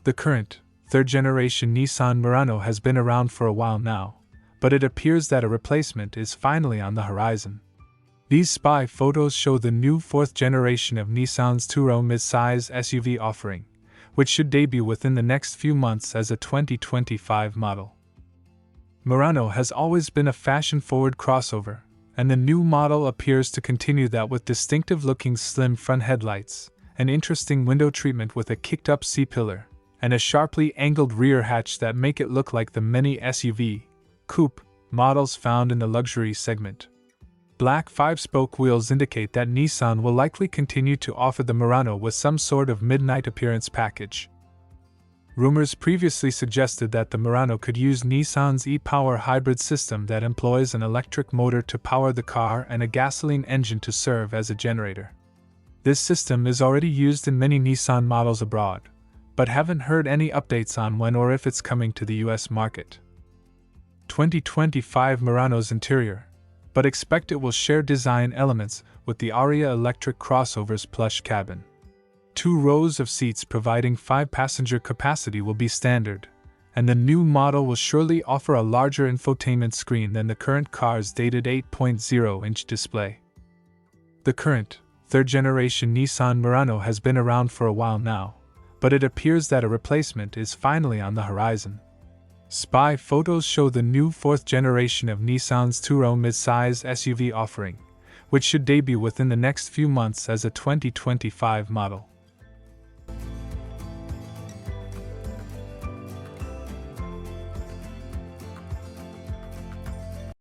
The current, third-generation Nissan Murano has been around for a while now, but it appears that a replacement is finally on the horizon. These spy photos show the new fourth generation of Nissan's two-row mid-size SUV offering, which should debut within the next few months as a 2025 model. Murano has always been a fashion-forward crossover, and the new model appears to continue that with distinctive-looking slim front headlights, an interesting window treatment with a kicked-up C-pillar, and a sharply angled rear hatch that make it look like the many SUV, coupe, models found in the luxury segment. Black 5-spoke wheels indicate that Nissan will likely continue to offer the Murano with some sort of midnight appearance package. Rumors previously suggested that the Murano could use Nissan's e-Power hybrid system that employs an electric motor to power the car and a gasoline engine to serve as a generator. This system is already used in many Nissan models abroad, but haven't heard any updates on when or if it's coming to the US market. 2025 Murano's interior, but expect it will share design elements with the Aria electric crossover's plush cabin. 2 rows of seats providing 5-passenger capacity will be standard, and the new model will surely offer a larger infotainment screen than the current car's dated 8.0-inch display. The current, third-generation Nissan Murano has been around for a while now, but it appears that a replacement is finally on the horizon. Spy photos show the new fourth generation of Nissan's two-row mid-size SUV offering, which should debut within the next few months as a 2025 model.